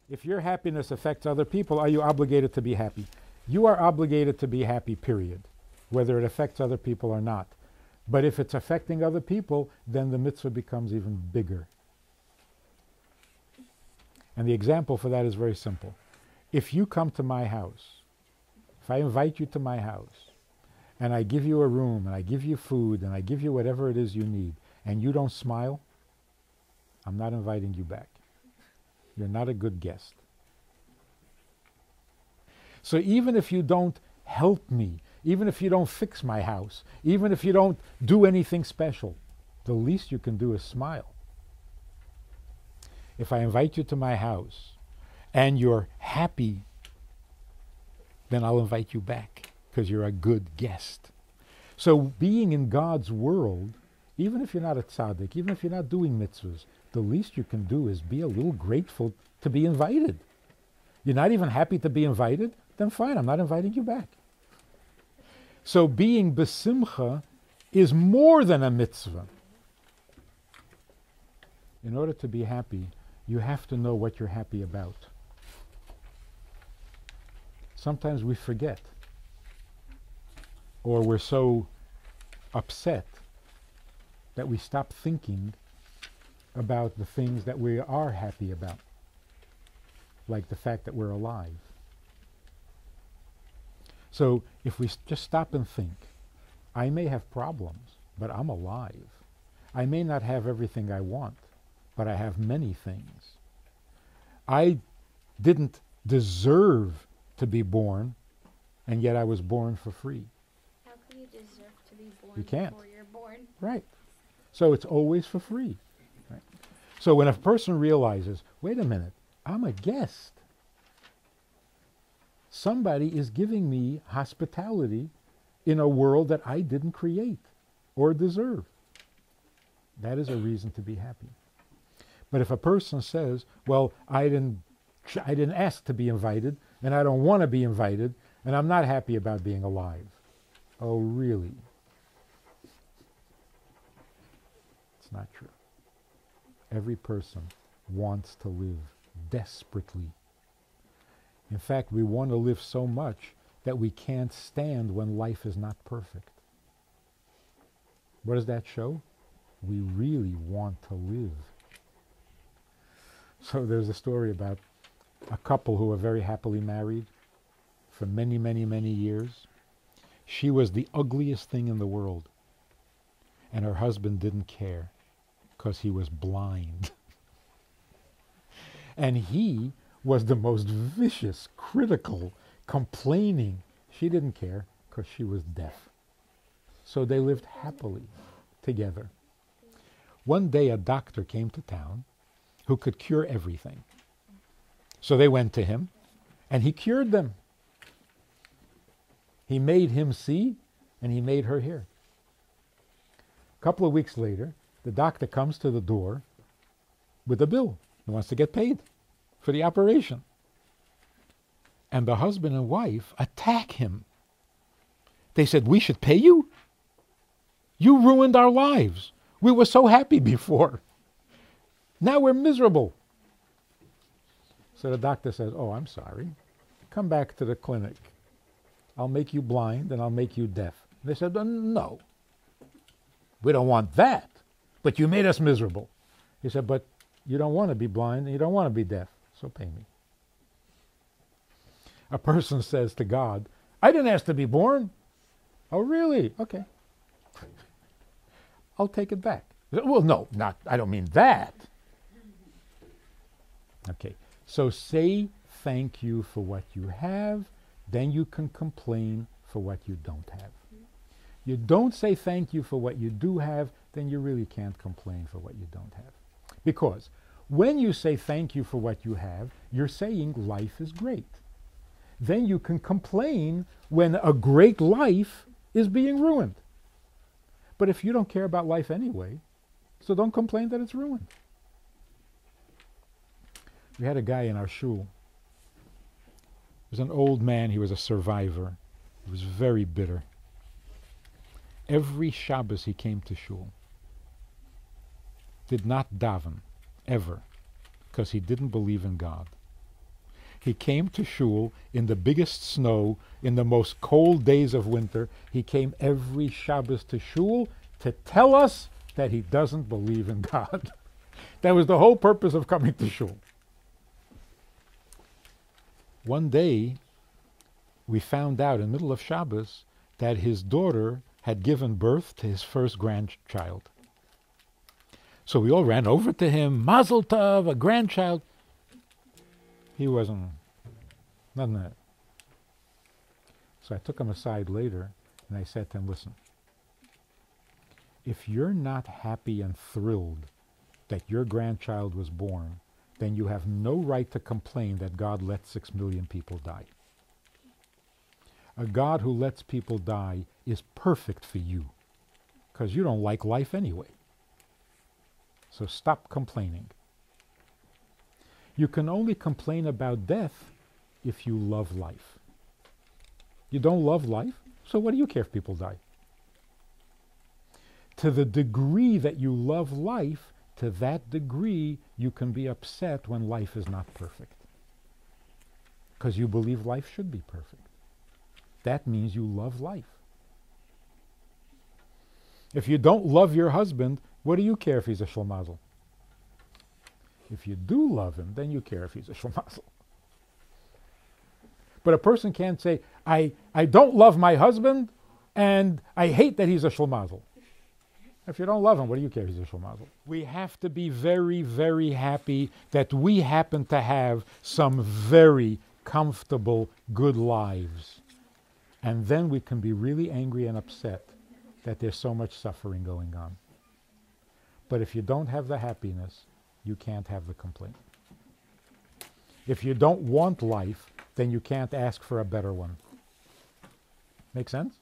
If your happiness affects other people, are you obligated to be happy? You are obligated to be happy, period, whether it affects other people or not. But if it's affecting other people, then the mitzvah becomes even bigger. And the example for that is very simple. If you come to my house, if I invite you to my house, and I give you a room, and I give you food, and I give you whatever it is you need, and you don't smile, I'm not inviting you back. You're not a good guest. So even if you don't help me, even if you don't fix my house, even if you don't do anything special, the least you can do is smile. If I invite you to my house and you're happy, then I'll invite you back because you're a good guest. So being in God's world, even if you're not a tzaddik, even if you're not doing mitzvahs, the least you can do is be a little grateful to be invited. You're not even happy to be invited? Then fine, I'm not inviting you back. So being besimcha is more than a mitzvah. In order to be happy, you have to know what you're happy about. Sometimes we forget, or we're so upset that we stop thinking about the things that we are happy about, like the fact that we're alive. So if we just stop and think, I may have problems, but I'm alive. I may not have everything I want, but I have many things. I didn't deserve to be born, and yet I was born for free. How can you deserve to be born You can't. before you're born? Right. So it's always for free. Right? So when a person realizes, wait a minute, I'm a guest. Somebody is giving me hospitality in a world that I didn't create or deserve. That is a reason to be happy. But if a person says, well, I didn't ask to be invited, and I don't want to be invited, and I'm not happy about being alive. Oh, really? It's not true. Every person wants to live desperately. In fact, we want to live so much that we can't stand when life is not perfect. What does that show? We really want to live. So there's a story about a couple who were very happily married for many, many, many years. She was the ugliest thing in the world, and her husband didn't care because he was blind. And he was the most vicious, critical, complaining. She didn't care because she was deaf. So they lived happily together. One day a doctor came to town who could cure everything. So they went to him, and he cured them. He made him see, and he made her hear. A couple of weeks later, the doctor comes to the door with a bill. He wants to get paid for the operation. And the husband and wife attack him. They said, we should pay you? You ruined our lives. We were so happy before. Now we're miserable. So the doctor says, oh, I'm sorry. Come back to the clinic. I'll make you blind and I'll make you deaf. They said, no. We don't want that. But you made us miserable. He said, but you don't want to be blind and you don't want to be deaf. So pay me. A person says to God, I didn't ask to be born. Oh, really? Okay. I'll take it back. Well, no, I don't mean that. Okay. So say thank you for what you have, then you can complain for what you don't have. You don't say thank you for what you do have, then you really can't complain for what you don't have. Because when you say thank you for what you have, you're saying life is great. Then you can complain when a great life is being ruined. But if you don't care about life anyway, so don't complain that it's ruined. We had a guy in our shul. He was an old man. He was a survivor. He was very bitter. Every Shabbos he came to shul. Did not daven, ever, because he didn't believe in God. He came to shul in the biggest snow, in the most cold days of winter. He came every Shabbos to shul to tell us that he doesn't believe in God. That was the whole purpose of coming to shul. One day, we found out in the middle of Shabbos that his daughter had given birth to his first grandchild. So we all ran over to him, Mazel Tov, a grandchild. He wasn't, none of that. So I took him aside later and I said to him, listen, if you're not happy and thrilled that your grandchild was born, then you have no right to complain that God let 6 million people die. A God who lets people die is perfect for you, because you don't like life anyway. So stop complaining. You can only complain about death if you love life. You don't love life, so what do you care if people die? To the degree that you love life, to that degree you can be upset when life is not perfect. Because you believe life should be perfect. That means you love life. If you don't love your husband, what do you care if he's a shlemazel? If you do love him, then you care if he's a shlemazel. But a person can't say, I don't love my husband and I hate that he's a shlemazel. If you don't love him, what do you care if he's a shlemazel? We have to be very, very happy that we happen to have some very comfortable, good lives. And then we can be really angry and upset that there's so much suffering going on. But if you don't have the happiness, you can't have the complaint. If you don't want life, then you can't ask for a better one. Make sense?